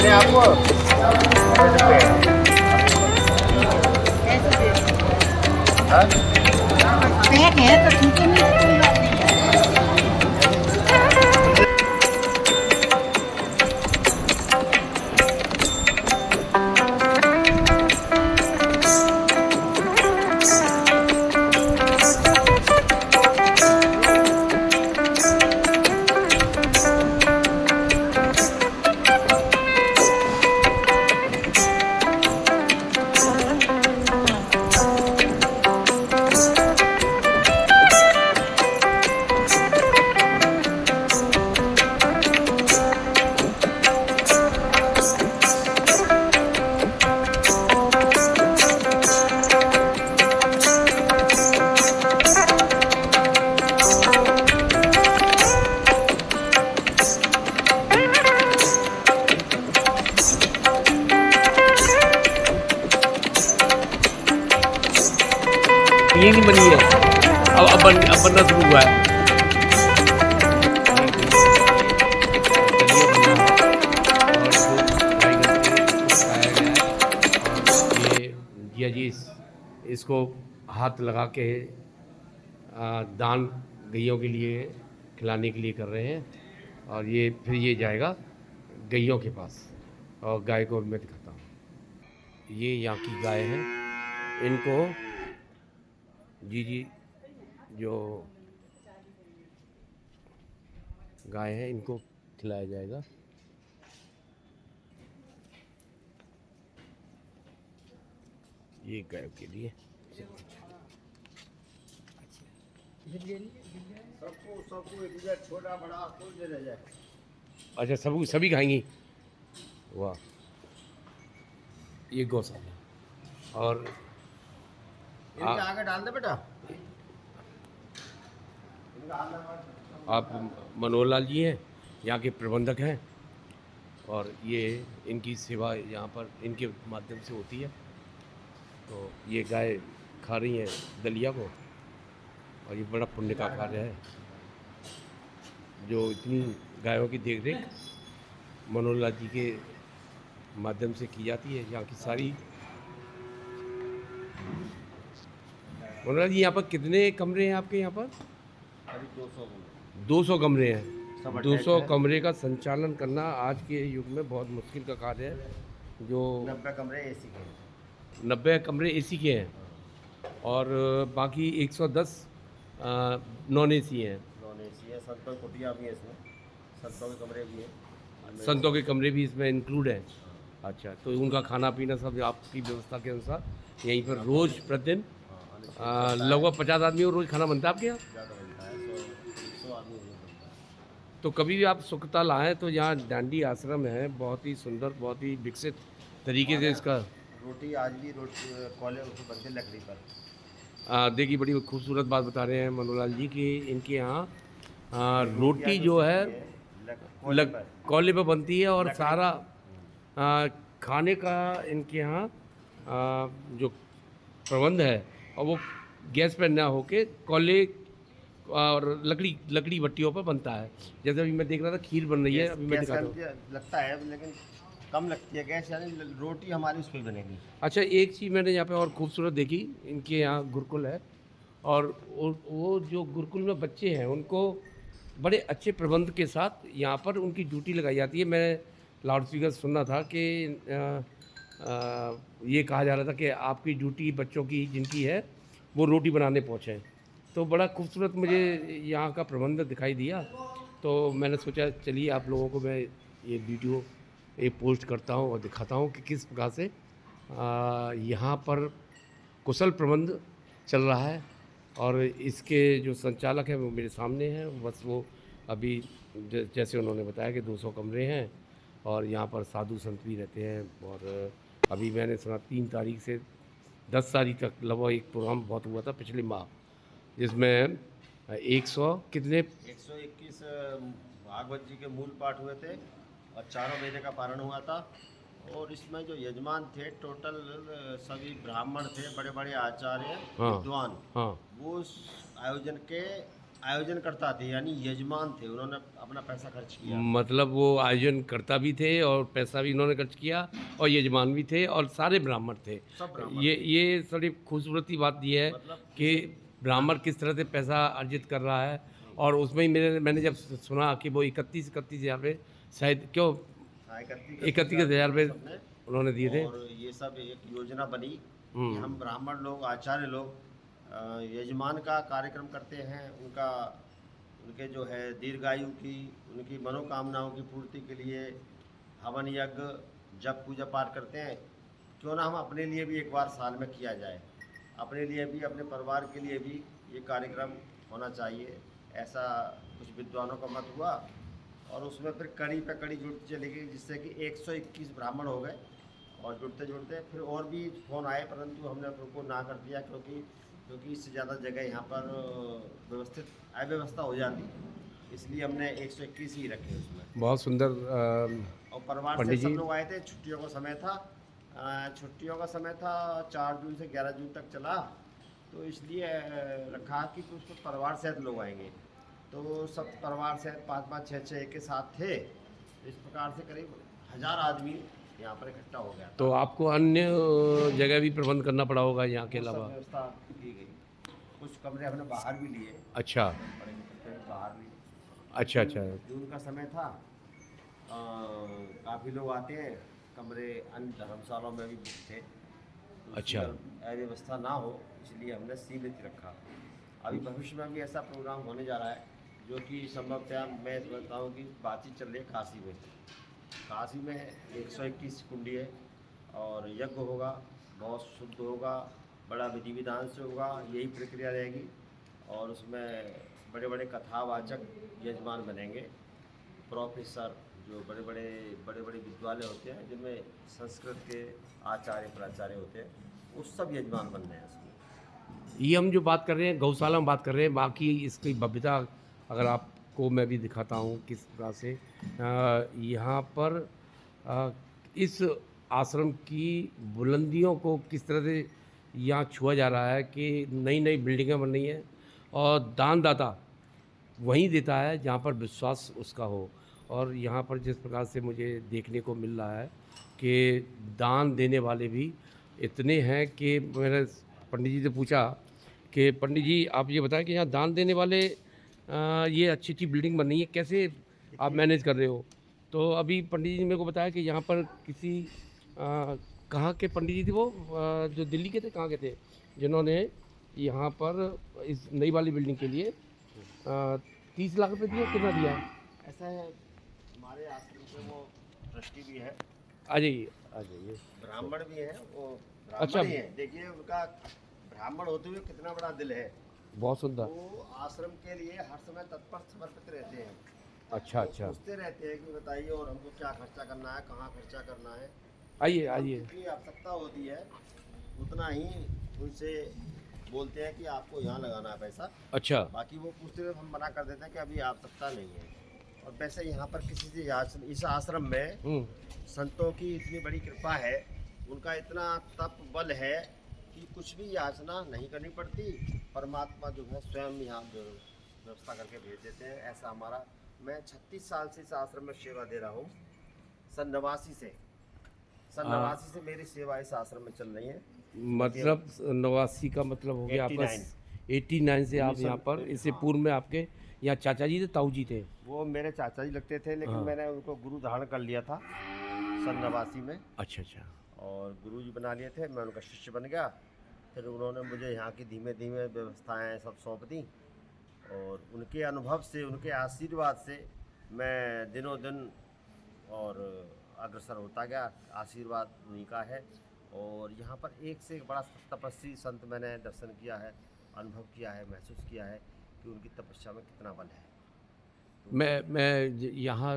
अपने आप को पैक है तो ठीक है, नहीं तो कोई बात नहीं है। ये नहीं बनी है, अब बनना शुरू हुआ है। जिया जी इसको हाथ लगा के दान गैयों के लिए खिलाने के लिए कर रहे हैं, और ये फिर ये जाएगा गैयों के पास, और गाय को मैं दिखाता हूँ। ये यहाँ की गाय है, इनको जी जो गाय है इनको खिलाया जाएगा। ये गाय के लिए सबको छोटा बड़ा कोई नहीं रह जाए। अच्छा, सभी खाएंगी। वाह, ये गौशाला। और इनके आगे डाल दे बेटा। आप मनोहर लाल जी हैं, यहाँ के प्रबंधक हैं, और ये इनकी सेवा यहाँ पर इनके माध्यम से होती है। तो ये गाय खा रही हैं दलिया को, और ये बड़ा पुण्य का कार्य है जो इतनी गायों की देख रेख मनोहर लाल जी के माध्यम से की जाती है। यहाँ की सारी मनोहर लाल जी, यहाँ पर कितने कमरे हैं आपके यहाँ पर? 200 कमरे हैं। 200 कमरे का संचालन करना आज के युग में बहुत मुश्किल का कार्य है। जो 90 कमरे एसी के हैं। 90 कमरे एसी के हैं, और बाकी 110 नॉन एसी हैं। नॉन एसी है, संतों की कुटिया भी है इसमें, संतों के कमरे भी हैं। संतों के कमरे भी इसमें इंक्लूड हैं। अच्छा, तो उनका खाना पीना सब आपकी व्यवस्था के अनुसार यहीं पर रोज़ प्रतिदिन लगभग 50 आदमी को रोज़ खाना बनता है आपके यहाँ? ज़्यादा बनता है, 100 आदमी बनता है। तो कभी भी आप सुकताल आएँ तो यहाँ डांडी आश्रम है, बहुत ही सुंदर, बहुत ही विकसित तरीके से इसका रोटी आज भी कोयले पर बनती है, लकड़ी पर। देखिए, बड़ी खूबसूरत बात बता रहे हैं मनोहर जी कि इनके यहाँ रोटी जो है कोयले पर बनती है, और सारा खाने का इनके यहाँ जो प्रबंध है, और वो गैस पर ना होके कोयले और लकड़ी भट्टियों पर बनता है। जैसे अभी मैं देख रहा था खीर बन रही है, अभी मैं दिखाता हूँ। लगता है लेकिन कम लगती है गैस, यानी रोटी हमारी उस पर बनेगी। अच्छा, एक चीज़ मैंने यहाँ पे और खूबसूरत देखी, इनके यहाँ गुरुकुल है, और वो जो गुरुकुल में बच्चे हैं उनको बड़े अच्छे प्रबंध के साथ यहाँ पर उनकी ड्यूटी लगाई जाती है। मैं लाउड स्पीकर सुनना था कि ये कहा जा रहा था कि आपकी ड्यूटी बच्चों की जिनकी है वो रोटी बनाने पहुँचे। तो बड़ा खूबसूरत मुझे यहाँ का प्रबंध दिखाई दिया, तो मैंने सोचा चलिए आप लोगों को मैं ये वीडियो एक पोस्ट करता हूँ और दिखाता हूँ कि किस प्रकार से यहाँ पर कुशल प्रबंध चल रहा है। और इसके जो संचालक हैं वो मेरे सामने हैं। बस वो अभी जैसे उन्होंने बताया कि 200 कमरे हैं, और यहाँ पर साधु संत भी रहते हैं। और अभी मैंने सुना 3 तारीख से 10 तारीख तक लगभग एक प्रोग्राम बहुत हुआ था पिछले माह, जिसमें 100 कितने 121 भागवत जी के मूल पाठ हुए थे, और 4 महीने का पारण हुआ था। और इसमें जो यजमान थे टोटल सभी ब्राह्मण थे, बड़े बड़े आचार्य, हाँ, विद्वान। हाँ, वो उस आयोजन के आयोजनकर्ता थे, यानी यजमान थे, उन्होंने अपना पैसा खर्च किया। मतलब वो आयोजन करता भी थे और पैसा भी इन्होंने खर्च किया और यजमान भी थे और सारे ब्राह्मण थे। सब ब्राह्मण ये सारी खूबसूरती बात ये है मतलब कि ब्राह्मण किस तरह से पैसा अर्जित कर रहा है। और उसमें ही मैंने जब सुना कि वो 31 हज़ार रुपये शायद क्यों 31 हज़ार रुपये सबने, उन्होंने दिए थे। और ये सब एक योजना बनी कि हम्म। हम ब्राह्मण लोग, आचार्य लोग यजमान का कार्यक्रम करते हैं, उनके जो है दीर्घायु की, उनकी मनोकामनाओं की पूर्ति के लिए हवन यज्ञ, जप, पूजा पाठ करते हैं। क्यों ना हम अपने लिए भी एक बार साल में किया जाए, अपने लिए भी, अपने परिवार के लिए भी ये कार्यक्रम होना चाहिए। ऐसा कुछ विद्वानों का मत हुआ और उसमें फिर कड़ी पे कड़ी जुड़ती चली गई, जिससे कि 121 ब्राह्मण हो गए। और जुड़ते जुड़ते फिर और भी फ़ोन आए, परंतु हमने उनको ना कर दिया, क्योंकि इससे ज़्यादा जगह यहाँ पर अव्यवस्था हो जाती, इसलिए हमने 121 ही रखे उसमें। बहुत सुंदर और परिवार से पंडित सब जी। लोग आए थे। छुट्टियों का समय था, 4 जून से 11 जून तक चला, तो इसलिए रखा कि कुछ तो परिवार सहित लोग आएंगे। तो सब परिवार सहित 5-5, 6-6 एक के साथ थे। इस प्रकार से करीब 1000 आदमी यहाँ पर इकट्ठा हो गया था। तो आपको अन्य जगह भी प्रबंध करना पड़ा होगा यहाँ के वो सब अलावा। व्यवस्था की गई। कुछ कमरे हमने बाहर भी लिए, अच्छा बड़े कमरे बाहर लिए। अच्छा अच्छा। जून का समय था, काफ़ी लोग आते हैं, कमरे अन्य धर्मशालाओं में भी बुक थे। तो अच्छा। उसकी अव्यवस्था ना हो, इसलिए हमने सीमित रखा। अभी भविष्य में भी ऐसा प्रोग्राम होने जा रहा है, जो कि संभवतः मैं समझता हूँ कि बातचीत चल रही है काशी में 121 कुंडी है और यज्ञ होगा, बहुत शुद्ध होगा, बड़ा विधि विधान से होगा, यही प्रक्रिया रहेगी। और उसमें बड़े बड़े कथावाचक यजमान बनेंगे, प्रोफेसर, जो बड़े बड़े विद्यालय होते हैं जिनमें संस्कृत के आचार्य प्राचार्य होते हैं, वो सब यजमान बन रहे हैं इसमें। ये हम जो बात कर रहे हैं गौशाला में बात कर रहे हैं, बाकी इसकी भव्यता अगर आपको मैं भी दिखाता हूँ किस तरह से यहाँ पर इस आश्रम की बुलंदियों को किस तरह से यहाँ छुआ जा रहा है कि नई नई बिल्डिंगें बन रही हैं और दानदाता वहीं देता है जहाँ पर विश्वास उसका हो। और यहाँ पर जिस प्रकार से मुझे देखने को मिल रहा है कि दान देने वाले भी इतने हैं कि मैंने पंडित जी से पूछा कि पंडित जी आप ये बताएं कि यहाँ दान देने वाले ये अच्छी अच्छी बिल्डिंग बन रही है, कैसे आप मैनेज कर रहे हो। तो अभी पंडित जी ने मेरे को बताया कि यहाँ पर किसी कहाँ के पंडित जी थे वो, जो दिल्ली के थे, कहाँ के थे, जिन्होंने यहाँ पर इस नई वाली बिल्डिंग के लिए 30 लाख रुपए दिया, कितना दिया। ऐसा है, हमारे आश्रम के वो ट्रस्टी भी है, आ जाइए। ब्राह्मण भी है, वो अच्छा। ब्राह्मण ही है। देखिए उनका ब्राह्मण होते हुए कितना बड़ा दिल है। बहुत सुंदर। वो आश्रम के लिए हर समय तत्पर समर्पित रहते हैं। अच्छा अच्छा। पूछते रहते हैं कि बताइए और हमको क्या खर्चा करना है, कहाँ खर्चा करना है। आइए और आइए। जितनी आवश्यकता होती है उतना ही उनसे बोलते हैं कि आपको यहाँ लगाना है पैसा। अच्छा। बाकी वो पूछते हुए हम मना कर देते हैं कि अभी आवश्यकता नहीं है। और वैसे यहाँ पर किसी से इस आश्रम में संतों की इतनी बड़ी कृपा है, उनका इतना तप बल है कि कुछ भी याचना नहीं करनी पड़ती। परमात्मा जो है स्वयं यहाँ व्यवस्था करके भेज देते हैं। ऐसा हमारा, मैं 36 साल से इस आश्रम में सेवा दे रहा हूँ। सन 89 से मेरी सेवा इस आश्रम में चल रही है। मतलब 89 का मतलब हो गया आपका 89 से आप यहाँ पर। इससे पूर्व में आपके यहाँ चाचा जी थे, ताऊ जी थे। वो मेरे चाचा जी लगते थे, लेकिन मैंने उनको गुरु धारण कर लिया था सन 89 में। अच्छा अच्छा। और गुरु जी बना लिए थे, मैं उनका शिष्य बन गया। फिर उन्होंने मुझे यहाँ की धीमे धीमे व्यवस्थाएं सब सौंप दी और उनके अनुभव से, उनके आशीर्वाद से मैं दिनों दिन और अग्रसर होता गया। आशीर्वाद उन्हीं का है। और यहाँ पर एक से एक बड़ा तपस्वी संत मैंने दर्शन किया है, अनुभव किया है, महसूस किया है कि उनकी तपस्या में कितना बल है। मैं यहाँ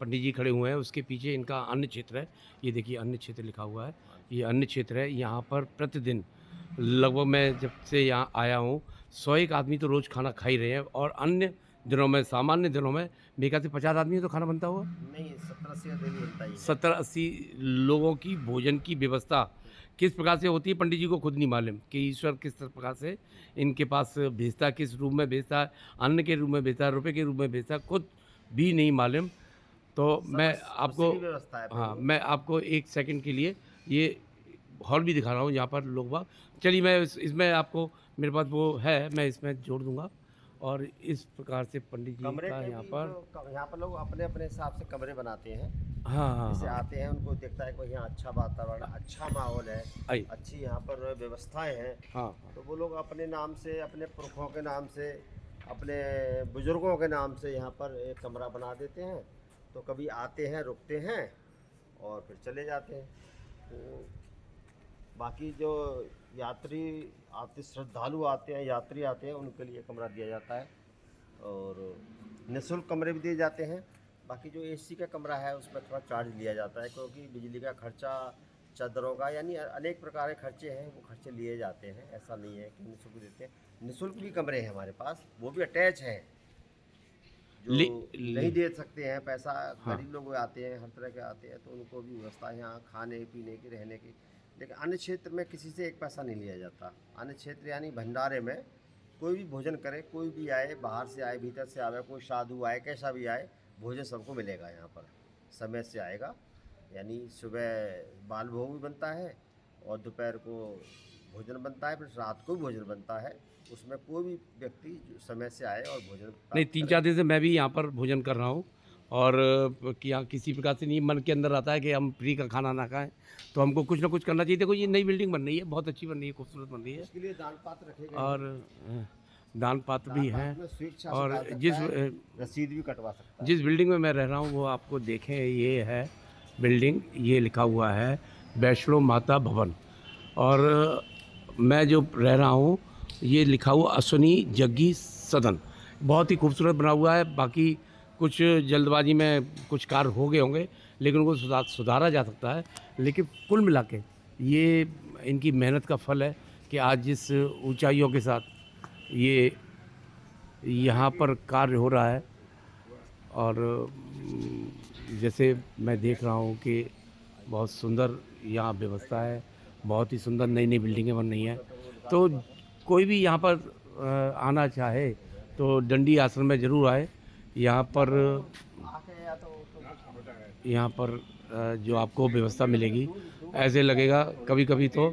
पंडित जी खड़े हुए हैं, उसके पीछे इनका अन्न क्षेत्र है। ये देखिए अन्न क्षेत्र लिखा हुआ है, ये अन्न क्षेत्र है। यहाँ पर प्रतिदिन लगभग मैं जब से यहाँ आया हूँ 101 आदमी तो रोज़ खाना खा ही रहे हैं। और अन्य दिनों में, सामान्य दिनों में मेरे ख्याल से 50 आदमी तो खाना बनता हुआ नहीं, 70-80 डेली बनता ही है। 70-80 लोगों की भोजन की व्यवस्था किस प्रकार से होती है पंडित जी को खुद नहीं मालूम कि ईश्वर किस प्रकार से इनके पास भेजता है, किस रूप में भेजता है, अन्न के रूप में भेजता है, रुपए के रूप में भेजता है, खुद भी नहीं मालूम। तो मैं आपको उसी की व्यवस्था है हाँ, भाई। मैं आपको 1 सेकंड के लिए ये हॉल भी दिखा रहा हूँ जहाँ पर लोग बाग, चलिए मैं इसमें आपको, मेरे पास वो है, मैं इसमें जोड़ दूँगा। और इस प्रकार से पंडित जी कमरे का के यहाँ भी पर जो यहाँ पर लोग अपने अपने हिसाब से कमरे बनाते हैं। हाँ, हाँ, जैसे हाँ। आते हैं उनको दिखता है कि यहाँ अच्छा वातावरण, अच्छा माहौल है, आई अच्छी यहाँ पर व्यवस्थाएं हैं, हाँ, हाँ। तो वो लोग अपने नाम से, अपने पुरखों के नाम से, अपने बुजुर्गों के नाम से यहाँ पर एक कमरा बना देते हैं। तो कभी आते हैं, रुकते हैं और फिर चले जाते हैं। तो बाकी जो यात्री आते, श्रद्धालु आते हैं, यात्री आते हैं, उनके लिए कमरा दिया जाता है और निःशुल्क कमरे भी दिए जाते हैं। बाकी जो एसी का कमरा है उसमें थोड़ा चार्ज लिया जाता है, क्योंकि बिजली का खर्चा, चादरों का, यानी अनेक प्रकार के खर्चे हैं, वो खर्चे लिए जाते हैं। ऐसा नहीं है कि निःशुल्क देते हैं। निःशुल्क भी कमरे हैं हमारे पास, वो भी अटैच हैं। जो नहीं दे सकते हैं पैसा, हाँ। गरीब लोग आते हैं, हर तरह के आते हैं, तो उनको भी व्यवस्था है यहाँ खाने पीने की, रहने की। लेकिन अन्य क्षेत्र में किसी से एक पैसा नहीं लिया जाता। अन्य क्षेत्र यानी भंडारे में कोई भी भोजन करे, कोई भी आए, बाहर से आए, भीतर से आए, कोई साधु आए, कैसा भी आए, भोजन सबको मिलेगा यहाँ पर। समय से आएगा, यानी सुबह बाल भोग भी बनता है और दोपहर को भोजन बनता है, फिर रात को भी भोजन बनता है। उसमें कोई भी व्यक्ति जो समय से आए और भोजन नहीं, प्राप्त 3-4 करे। दिन से मैं भी यहाँ पर भोजन कर रहा हूँ और कि यहाँ किसी प्रकार से नहीं मन के अंदर आता है कि हम फ्री का खाना ना खाएं, तो हमको कुछ ना कुछ करना चाहिए। देखो ये नई बिल्डिंग बन रही है, बहुत अच्छी बन रही है, खूबसूरत बन रही है इसके लिए दान पात्र रखे गए और दान पात्र भी दान हैं। पात्र में स्वेच्छा से और डाल सकता जिस है, रसीद भी कटवा सकता है। जिस बिल्डिंग में मैं रह रहा हूँ वो आपको देखें, ये है बिल्डिंग, ये लिखा हुआ है वैष्णो माता भवन। और मैं जो रह रहा हूँ ये लिखा हुआ अश्वनी जग्गी सदन, बहुत ही खूबसूरत बना हुआ है। बाकी कुछ जल्दबाजी में कुछ कार्य हो गए होंगे, लेकिन उनको सुधारा जा सकता है। लेकिन कुल मिला के ये इनकी मेहनत का फल है कि आज जिस ऊंचाइयों के साथ ये यहाँ पर कार्य हो रहा है। और जैसे मैं देख रहा हूँ कि बहुत सुंदर यहाँ व्यवस्था है, बहुत ही सुंदर नई नई बिल्डिंगें बन रही हैं। तो कोई भी यहाँ पर आना चाहे तो डंडी आश्रम में ज़रूर आए। यहाँ पर जो आपको व्यवस्था मिलेगी, ऐसे लगेगा कभी कभी तो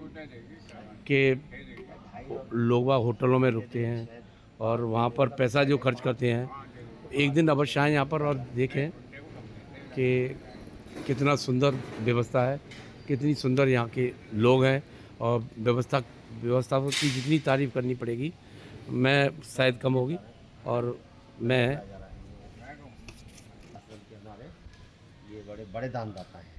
कि लोग वहाँ होटलों में रुकते हैं और वहाँ पर पैसा जो खर्च करते हैं। एक दिन अवश्य आएँ यहाँ पर और देखें कि कितना सुंदर व्यवस्था है, कितनी सुंदर यहाँ के लोग हैं। और व्यवस्था की जितनी तारीफ़ करनी पड़ेगी मैं शायद कम होगी। और मैं आश्रम के हमारे ये बड़े बड़े दानदाता हैं।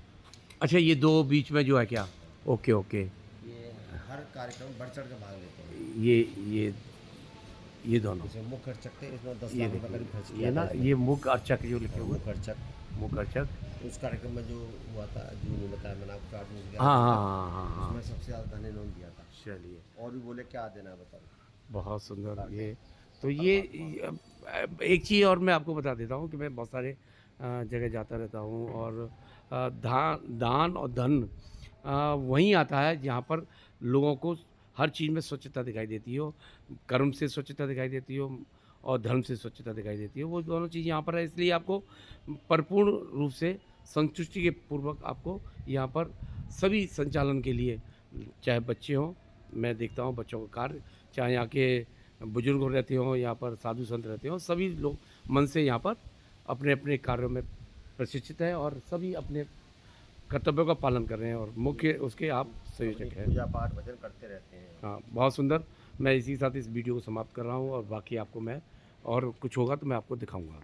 अच्छा, ये दो बीच में जो है क्या? ओके ओके, ये हर कार्यक्रम बढ़ चढ़ के भाग लेते हैं। ये दोनों, जैसे मुख्य अर्चक थे, इसमें 10 ये लाख रुपये करीब खर्च ये किया ना, था। ये मुख्य अर्चक जो लिखे हुए, मुख्य अर्चक, मुख्य अर्चक, उस कार्यक्रम में जो हुआ था, जो उन्होंने बताया, मैंने आपको चार्ट में दिया हाँ था, हाँ हाँ हाँ उसमें हाँ। सबसे ज़्यादा धन इन्होंने दिया था। चलिए, और भी बोले क्या देना है बताओ। बहुत सुंदर। ये तो ये एक चीज़ और मैं आपको बता देता हूँ कि मैं बहुत सारे जगह जाता रहता हूँ और दान और धन वहीं आता है जहाँ पर लोगों को हर चीज़ में स्वच्छता दिखाई देती हो, कर्म से स्वच्छता दिखाई देती हो और धर्म से स्वच्छता दिखाई देती है। वो दोनों चीज़ यहाँ पर है, इसलिए आपको परिपूर्ण रूप से संतुष्टि के पूर्वक आपको यहाँ पर सभी संचालन के लिए, चाहे बच्चे हों, मैं देखता हूँ बच्चों का कार्य, चाहे यहाँ के बुजुर्ग रहते हों, यहाँ पर साधु संत रहते हों, सभी लोग मन से यहाँ पर अपने अपने कार्यों में प्रशिक्षित हैं और सभी अपने कर्तव्यों का पालन कर रहे हैं और मुख्य उसके आप संयोजक हैं। पूजा पाठ भजन करते रहते हैं। हाँ, बहुत सुंदर। मैं इसी के साथ इस वीडियो को समाप्त कर रहा हूँ और बाकी आपको मैं, और कुछ होगा तो मैं आपको दिखाऊंगा।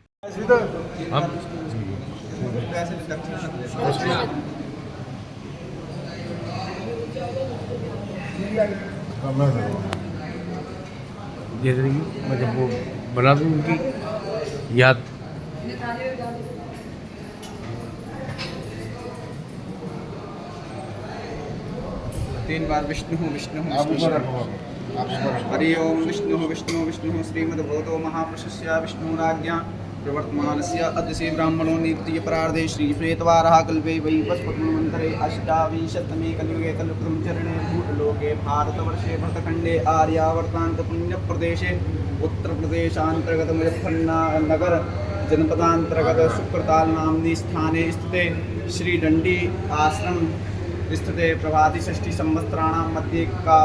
जैसे कि मैं जब वो बना दूँ उनकी याद, तीन बार विष्णु विष्णु हरि ओम विष्णु विष्णु विष्णु श्रीमद्भगवतो महापुरुषस्य विष्णुराज्ञा प्रवर्तमानस्य अद्य श्री ब्राह्मणो नित्य परार्धे श्री श्वेतवारः कल्पे वैवस्वतमन्वन्तरे अष्टाविंशतमे कलियुगे कल्पतरुं चरणे भूतलोके भारतवर्षे भरतखण्डे आर्यावर्तान्त पुण्यप्रदेशे उत्तरप्रदेशान्तर्गत मुजफ्फरनगर जनपदान्तर्गत शुक्रताल नाम्नि स्थाने स्थिते श्री दण्डी आश्रम स्थिते प्रभाति षष्ठी संवत्सराणां मध्ये का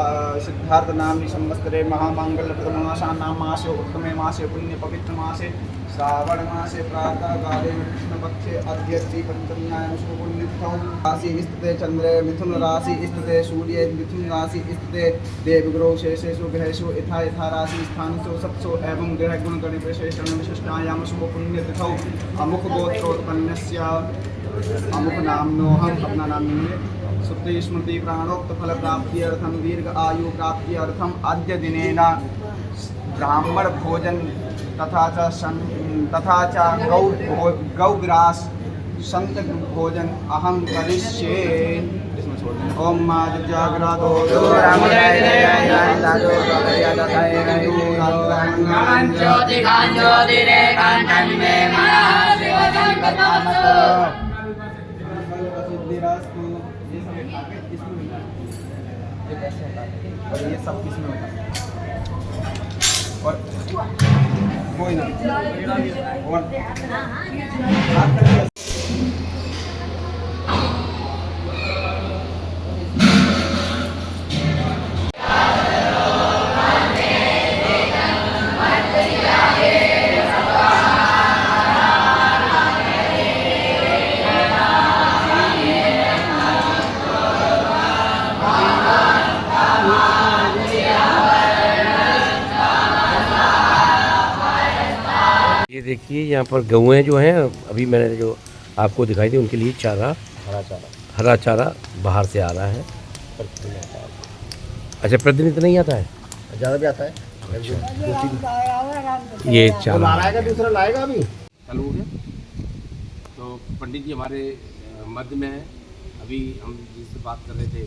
सिद्धार्थ नाम्नि संवत्सरे महामाङ्गल्यप्रदमासानां मासे उत्तमे मासे पुण्यपवित्रमासे श्रावणमासे प्रातःकाले कृष्णपक्षे अद्य श्रीपञ्चम्यां शुभपुण्यतिथौ राशि स्थिते चन्द्रे मिथुन राशि स्थिते सूर्ये मिथुन राशि स्थिते देवगुरौ शेषेषु ग्रहेषु यथा यथा राशि स्थानेषु सत्सु एवं ग्रहगुणगणितविशेषण विशिष्टायां शुभपुण्यतिथौ अमुकगोत्रोत्पन्नस्य अमुक नाम्नोऽहम् अपना नाम सुप्ति स्मृति प्राणोक्त फल प्राप्त्यर्थम दीर्घ आयु प्राप्त्यर्थम अद्य दिनेन ब्राह्मण भोजन तथा च गौग्रास संत भोजन अहम करिष्ये। ओम मां जागृतो और ये सब किसमें होता है और कोई ना और ये देखिए यहाँ पर गौएँ जो हैं, अभी मैंने जो आपको दिखाई दी उनके लिए चारा, हरा चारा बाहर से आ रहा है। अच्छा, प्रतिदिन इतना ही आता है? ज़्यादा भी आता है। ये चारा लाएगा, दूसरा लाएगा अभी चालू हो गया। तो पंडित जी हमारे मध्य में हैं। अभी हम जिससे बात कर रहे थे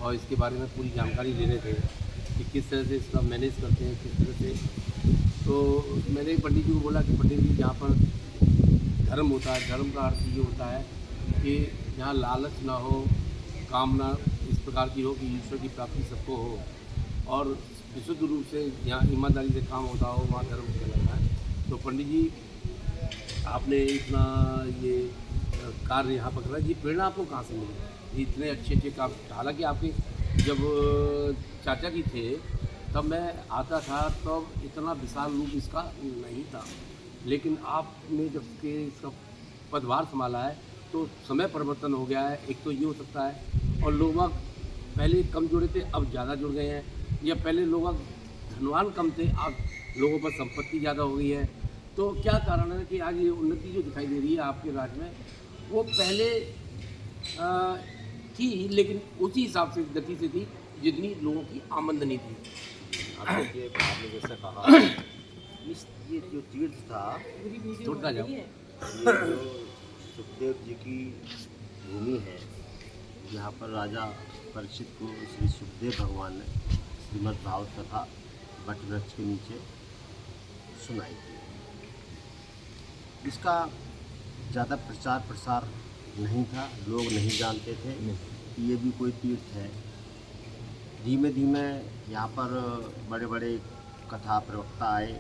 और इसके बारे में पूरी जानकारी ले रहे थे कि किस तरह से इसका मैनेज करते हैं, किस तरह से। तो मैंने पंडित जी को बोला कि पंडित जी, जहाँ पर धर्म होता है, धर्म का अर्थ ये होता है कि जहाँ लालच ना हो, कामना इस प्रकार की हो कि ईश्वर की प्राप्ति सबको हो, और विशुद्ध रूप से यहाँ ईमानदारी से काम होता हो, वहाँ धर्म कहलाता है। तो पंडित जी, आपने इतना ये कार्य यहाँ पर करा, ये प्रेरणा आपको कहाँ से मिली? इतने अच्छे अच्छे काम, हालांकि आपके जब चाचा जी थे तब मैं आता था, तब इतना विशाल रूप इसका नहीं था, लेकिन आपने जब के इसका पदभार संभाला है तो समय परिवर्तन हो गया है। एक तो ये हो सकता है, और लोग पहले कम जुड़े थे, अब ज़्यादा जुड़ गए हैं, या पहले लोग धनवान कम थे, अब लोगों पर संपत्ति ज़्यादा हो गई है। तो क्या कारण है कि आज ये उन्नति जो दिखाई दे रही है आपके राज्य में, वो पहले थी, लेकिन उसी हिसाब से गति से थी जितनी लोगों की आमदनी थी। आपने जैसे कहा, ये जो तीर्थ था, छोड़ता जाओ, ये जो सुखदेव जी की भूमि है, यहाँ पर राजा परीक्षित को श्री सुखदेव भगवान ने श्रीमद् भागवत कथा वटवृक्ष के नीचे सुनाई थी। इसका ज़्यादा प्रचार प्रसार नहीं था, लोग नहीं जानते थे कि ये भी कोई तीर्थ है। धीमे धीमे यहाँ पर बड़े बड़े कथा प्रवक्ता आए,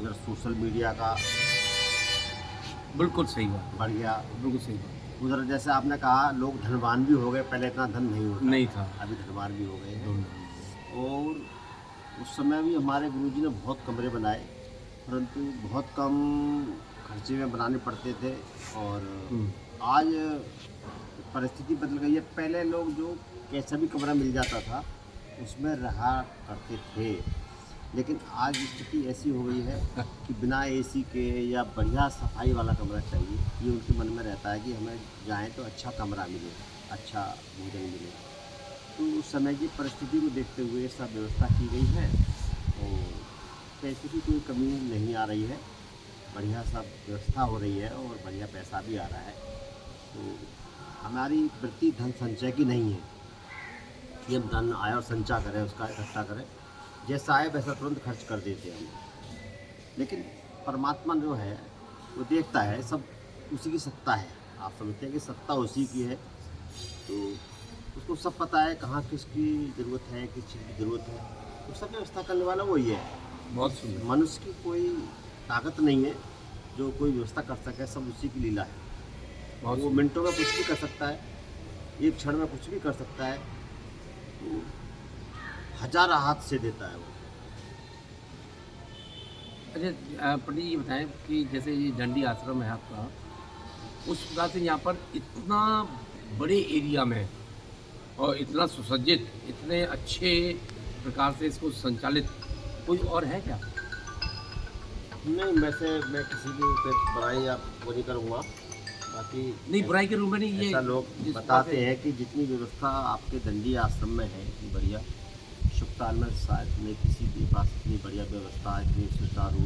उधर सोशल मीडिया का बिल्कुल सही बात, बढ़ गया, बिल्कुल सही बात। उधर जैसे आपने कहा, लोग धनवान भी हो गए, पहले इतना धन नहीं था, अभी धनवान भी हो गए हैं। और उस समय भी हमारे गुरुजी ने बहुत कमरे बनाए, परंतु बहुत कम खर्चे में बनाने पड़ते थे। और आज परिस्थिति बदल गई है। पहले लोग जो कैसा भी कमरा मिल जाता था उसमें रहा करते थे, लेकिन आज स्थिति ऐसी हो गई है कि बिना एसी के या बढ़िया सफाई वाला कमरा चाहिए। ये उनके मन में रहता है कि हमें जाएं तो अच्छा कमरा मिले, अच्छा भोजन मिले। तो उस समय की परिस्थिति को देखते हुए सब व्यवस्था की गई है, और पैसे की कोई कमी नहीं आ रही है, बढ़िया सब व्यवस्था हो रही है और बढ़िया पैसा भी आ रहा है। तो हमारी वृत्ति धन संचय की नहीं है कि हम धन आए और संचय करें, उसका इकट्ठा करें, जैसा आए वैसा तुरंत खर्च कर देते हैं हम। लेकिन परमात्मा जो है वो देखता है, सब उसी की सत्ता है। आप समझते हैं कि सत्ता उसी की है, तो उसको सब पता है कहाँ किसकी ज़रूरत है, किस चीज़ की ज़रूरत है, तो सब व्यवस्था करने वाला वही है। बहुत सुंदर। मनुष्य की कोई ताकत नहीं है जो कोई व्यवस्था कर सके, सब उसी की लीला है। बहुत वो मिनटों में कुछ भी कर सकता है, एक क्षण में कुछ भी कर सकता है, तो हजार हाथ से देता है वो। अच्छा पंडित जी बताएं कि जैसे ये दंडी आश्रम है आपका, उस प्रकार से यहाँ पर इतना बड़े एरिया में और इतना सुसज्जित, इतने अच्छे प्रकार से इसको संचालित कोई और है क्या? नहीं, वैसे मैं किसी की बुराई आप वो नहीं करूँगा, बाकी नहीं, बुराई के रूप में नहीं, ऐसा ये लोग जिस बताते प्रकार हैं कि जितनी व्यवस्था आपके दंडी आश्रम में है इतनी बढ़िया, शुभकाल में शायद में किसी के पास इतनी बढ़िया व्यवस्था, इतनी सुचारू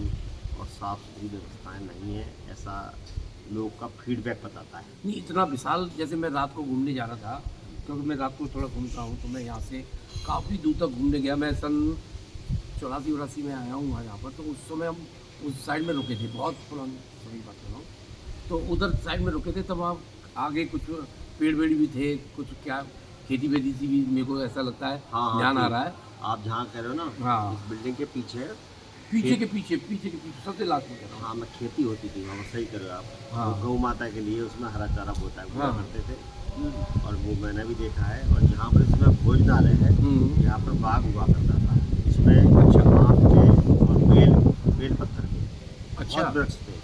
और साफ सुथरी व्यवस्थाएं नहीं है, ऐसा लोग का फीडबैक बताता है। नहीं इतना विशाल, जैसे मैं रात को घूमने जा रहा था, क्योंकि मैं रात को थोड़ा घूमता हूँ, तो मैं यहाँ से काफ़ी दूर तक घूमने गया। मैं सन 84-84 में आया हूँ यहाँ पर, तो उस समय हम उस साइड में रुके थे, बहुत पुरानी सभी बात कर रहा हूँ, तो उधर साइड में रुके थे। तब वहाँ आगे कुछ पेड़ वेड़ भी थे, कुछ क्या खेती वेती थी भी, मेरे को ऐसा लगता है। हाँ, ध्यान आ ठीक। रहा है। आप जहाँ कह रहे हो ना, हाँ। इस बिल्डिंग के पीछे पीछे के पीछे सबसे लास्ट में कह रहा हूँ। हाँ, मैं खेती होती थी वहाँ, सही कर रहे हो आप। हाँ। वो गौ माता के लिए उसमें हरा चारा बोता है, हाँ। करते थे, और वो मैंने भी देखा है। और जहाँ पर इसमें भोजनालय है, यहाँ पर बाग हुआ करता था, इसमें आम के और बेल पत्थर के अच्छा। बहुत वृक्ष थे।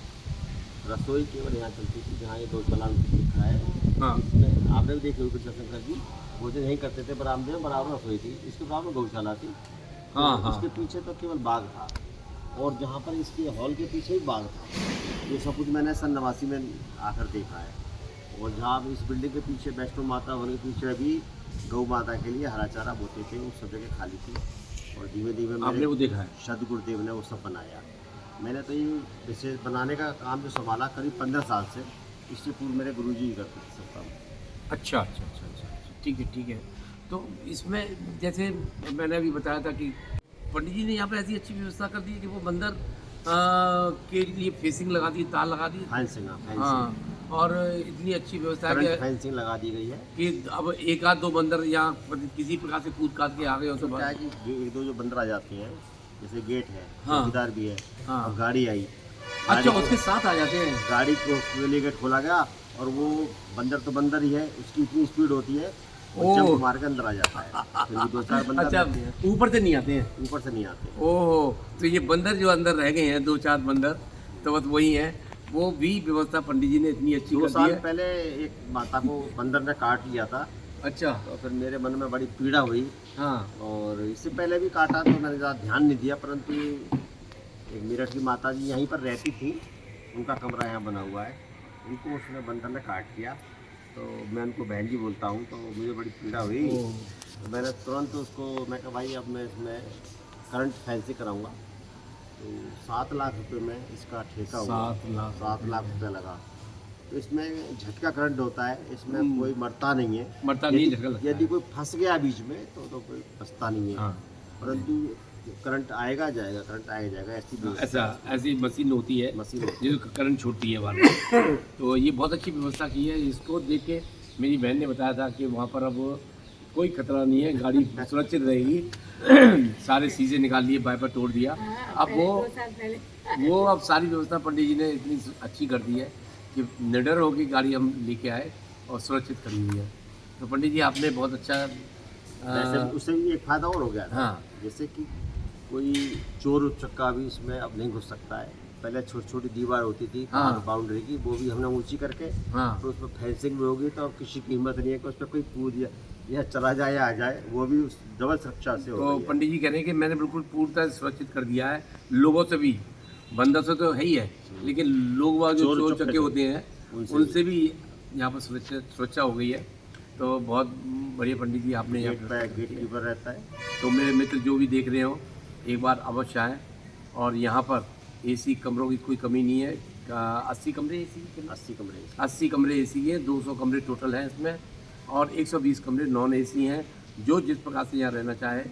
रसोई केवल यहाँ चलती थी, जहाँ ये गौशाला दिख रहा है। हाँ। इसमें आपने भी देखे होगी कृष्णशंकर जी भोजन यहीं करते थे, बरामदे में बराबर रसोई थी, इसके बराबर में गौशाला थी। हाँ, तो हाँ। इसके पीछे तो केवल बाग था, और जहाँ पर इसके हॉल के पीछे ही बाग था। ये सब कुछ मैंने सन 89 में आकर देखा है। और जहाँ इस बिल्डिंग के पीछे वैष्णो माता होने के पीछे भी गौ माता के लिए हरा चारा बोते थे, वो सब जगह खाली थी। और धीमे धीमे आपने वो देखा है? सदगुरुदेव ने वो सब बनाया। मैंने तो ये विशेष बनाने का काम जो संभाला करीब 15 साल से, इससे पूर्व मेरे गुरुजी ही करते थे सब काम। अच्छा, ठीक है। तो इसमें जैसे मैंने अभी बताया था कि पंडित जी ने यहाँ पे ऐसी अच्छी व्यवस्था कर दी है कि वो बंदर के लिए फेसिंग लगा दी, तार लगा दी। फेंसिंग, हाँ, और इतनी अच्छी व्यवस्था है करंट फेंसिंग लगा दी गई है कि अब एक आध दो बंदर यहाँ किसी प्रकार से कूद काट के आ गए हो तो क्या है कि एक दो जो बंदर आ जाते हैं, जैसे गेट है, हाँ। चौकीदार भी है, हाँ। और गाड़ी आई, अच्छा, उसके साथ आ जाते हैं। गाड़ी को लिए गेट खोला गया, और वो बंदर तो बंदर ही है, उसकी इतनी स्पीड होती है, वो जंप मार के अंदर आ जाता है। फिर भी 2-4 बंदर अच्छा, रहते हैं, ऊपर से नहीं आते हैं? ऊपर से नहीं आते। ओहो, तो ये बंदर जो अंदर रह गए हैं 2-4 बंदर, तो बस वही है। वो भी व्यवस्था पंडित जी ने इतनी अच्छी 2 कर दी साल है। पहले एक माता को बंदर ने काट लिया था, अच्छा। तो फिर मेरे मन में बड़ी पीड़ा हुई, हाँ। और इससे पहले भी काटा तो मैंने ज़्यादा ध्यान नहीं दिया, परंतु एक मेरठ की माता जी यहीं पर रहती थी, उनका कमरा यहाँ बना हुआ है, उनको उसने बंदर ने काट लिया। तो मैं उनको बहन जी बोलता हूँ, तो मुझे बड़ी पीड़ा हुई। तो मैंने तुरंत उसको, मैं कहा भाई अब मैं इसमें करंट फैंसी कराऊंगा। तो 7 लाख रुपए में इसका ठेका हुआ। 7 लाख रुपये लगा। तो इसमें झटका करंट होता है, इसमें कोई मरता नहीं है, झटका लगता यदि है। कोई फंस गया बीच में तो कोई फंसता नहीं है। हाँ। परंतु करंट आएगा जाएगा, करंट आएगा जाएगा, ऐसी मशीन होती है मशीन होती है। जिसको करंट छोड़ती है बार। तो ये बहुत अच्छी व्यवस्था की है। इसको देख के मेरी बहन ने बताया था कि वहाँ पर अब कोई खतरा नहीं है, गाड़ी सुरक्षित रहेगी। सारे शीशे निकाल लिए, वाइपर तोड़ दिया। अब वो अब सारी व्यवस्था पंडित जी ने इतनी अच्छी कर दी है कि निडर होकर गाड़ी हम लेके आए और सुरक्षित करी हुई है। तो पंडित जी आपने बहुत अच्छा वैसे उससे भी एक फायदा और हो गया था। हाँ। जैसे कि कोई चोर उचक्का भी इसमें अब नहीं घुस सकता है। पहले छोटी छोटी दीवार होती थी हाँ। बाउंड्री की, वो भी हमने ऊंची करके, हाँ। तो उसमें फेंसिंग भी होगी, तो अब किसी की हिम्मत नहीं है कि उस पर कोई कूद या चला जाए या आ जाए, वो भी उस डबल सुरक्षा से हो तो गई है। पंडित जी कह रहे हैं कि मैंने बिल्कुल पूर्णतः सुरक्षित कर दिया है, लोगों से भी। बंदर से तो है ही है, लेकिन लोग वहाँ जो चोर चक्के होते हैं उनसे भी यहाँ पर सुरक्षा हो गई है। तो बहुत बढ़िया पंडित जी आपने यहाँ पर गेट कीपर रहता है। तो मेरे मित्र जो भी देख रहे हो, एक बार अवश्य आएँ। और यहाँ पर एसी कमरों की कोई कमी नहीं है। 80 कमरे एसी 80 कमरे एसी हैं, 200 कमरे टोटल हैं इसमें, और 120 कमरे नॉन एसी हैं। जो जिस प्रकार से यहाँ रहना चाहे,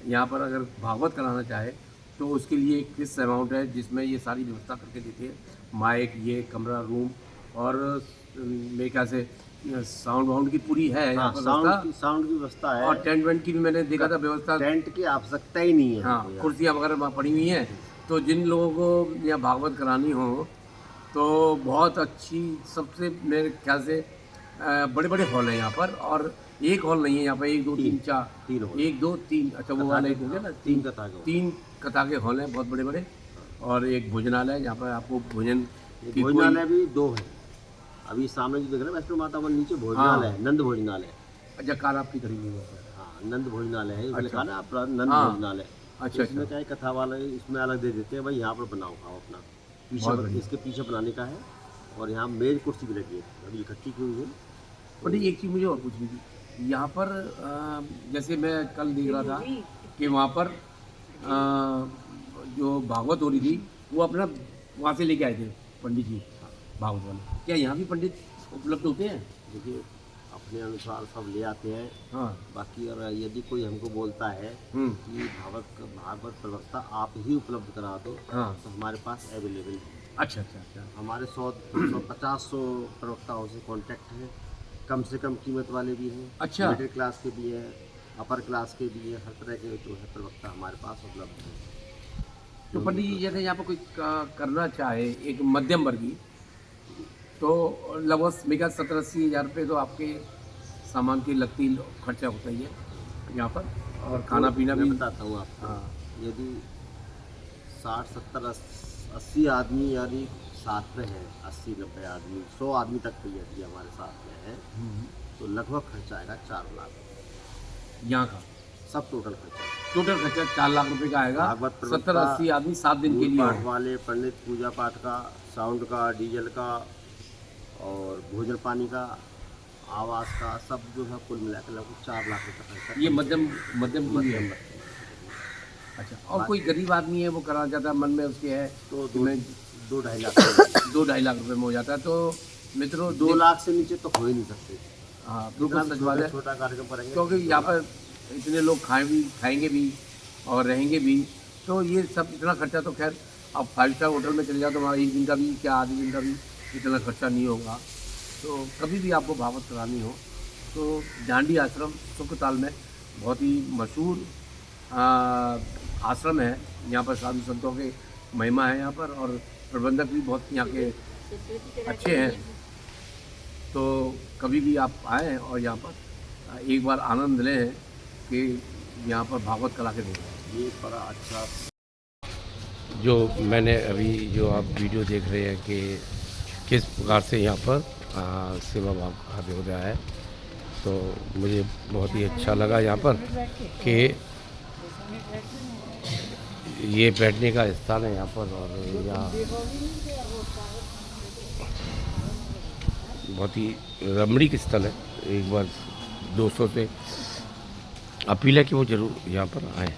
यहाँ पर अगर भागवत कराना चाहे तो उसके लिए एक फिक्स अमाउंट है जिसमें ये सारी व्यवस्था करके देते हैं, माइक, ये कमरा, रूम और मेरे ख्याल से साउंड वाउंड की पूरी है यहाँ हाँ, पर व्यवस्था। साउंड की व्यवस्था है। और टेंट वेंट की भी मैंने देखा था व्यवस्था। टेंट की आवश्यकता ही नहीं है। हाँ, कुर्सियाँ वगैरह वहाँ पड़ी हुई हैं। तो जिन लोगों को यहाँ भागवत करानी हो तो बहुत अच्छी, सबसे मेरे ख्याल से बड़े बड़े हॉल हैं यहाँ पर। और एक हॉल नहीं है यहाँ पर, 1 2 3 4 तीन हॉल। 1 2 3, अच्छा वो वाला एक हो गया ना, 3 कथा का। 3 कथा के हॉल हैं बहुत बड़े बड़े। और एक भोजनालय जहाँ पर आपको भोजन की भोजनालय भी 2 है। अभी सामने जो देख रहे हैं वैष्णो माता वन, नीचे भोजनालय है, नंद भोजनालय। अच्छा, कार आपकी खड़ी हुई है। हाँ, नंद भोजनालय है, उसमें लिखा ना आप नंद हाँ। भोजनालय। अच्छा, इसमें क्या है, कथा वाले इसमें अलग दे देते हैं, भाई यहाँ पर बनाओ खाओ अपना। बहुत पीछे बढ़िया। इसके पीछे बनाने का है। और यहाँ मेज कुर्सी भी लगी है, अभी इकट्ठी की हुई है। पंडित, एक चीज़ मुझे और पूछनी थी। यहाँ पर जैसे मैं कल देख रहा था कि वहाँ पर जो भागवत हो रही थी वो अपना वहाँ से लेके आए थे पंडित जी, भागवत वाले। क्या यहाँ भी पंडित उपलब्ध होते हैं? देखिए, अपने अनुसार सब ले आते हैं। हाँ। बाकी और यदि कोई हमको बोलता है कि भागवत प्रवक्ता आप ही उपलब्ध करा दो, हाँ। तो हमारे पास अवेलेबल है। अच्छा अच्छा अच्छा। हमारे 150 प्रवक्ताओं से कांटेक्ट है। कम से कम कीमत वाले भी हैं, अच्छा। मिडिल क्लास के भी हैं, अपर क्लास के भी हैं, हर तरह के जो है प्रवक्ता हमारे पास उपलब्ध हैं। तो पंडित जी, जैसे यहाँ पर कोई करना चाहे एक मध्यम वर्गीय, तो लगभग मेरे 70-80 हज़ार रुपये तो आपके सामान की लगती खर्चा होता ही है यहाँ पर, और खाना पीना भी। मैं बताता हूँ आपको। हाँ। यदि 60 70 80 आदमी यानी साथ में है, 80-90 आदमी, 100 आदमी तक भी यदि हमारे साथ में है, तो लगभग खर्चा आएगा 4 लाख यहाँ का सब टोटल खर्चा। टोटल खर्चा 4 लाख रुपए का आएगा। भागवत प्रवक्ता, 70-80 आदमी 7 दिन के लिए पाठ हो। वाले, पंडित, पूजा पाठ का, साउंड का, डीजल का और भोजन पानी का, आवास का, सब जो है कुल मिलाकर लगभग 4 लाख रुपये खर्चा। ये मध्यम के लिए है। अच्छा, और कोई गरीब आदमी है वो कराना चाहता है, मन में उसके है तो कि मैं 2-2.5 लाख 2-2.5 लाख रुपए में हो जाता है। तो मित्रों 2 लाख से नीचे तो हो ही नहीं सकते। हाँ, बिल्कुल सच बात है। छोटा कार्यक्रम करेंगे क्योंकि यहाँ पर इतने लोग खाएंगे भी और रहेंगे भी, तो ये सब इतना खर्चा तो खैर आप 5 स्टार होटल में चले जाओ तो वहाँ एक दिन का भी क्या आधे दिन का भी इतना खर्चा नहीं होगा। तो कभी भी आपको भागवत करानी हो तो डांडी आश्रम सुखताल में बहुत ही मशहूर आश्रम है। यहाँ पर साधु संतों के महिमा है यहाँ पर, और प्रबंधक भी बहुत यहाँ के अच्छे हैं। तो कभी भी आप आएँ और यहाँ पर एक बार आनंद लें कि यहाँ पर भागवत कला के देखें। ये बड़ा अच्छा। जो मैंने अभी जो आप वीडियो देख रहे हैं कि किस प्रकार से यहाँ पर सेवा भाव आदि हो रहा है, तो मुझे बहुत ही अच्छा लगा यहाँ पर कि ये बैठने का स्थान है यहाँ पर। और यहाँ बहुत ही रमणीक स्थल है। एक बार दोस्तों से अपील है कि वो ज़रूर यहाँ पर आएँ।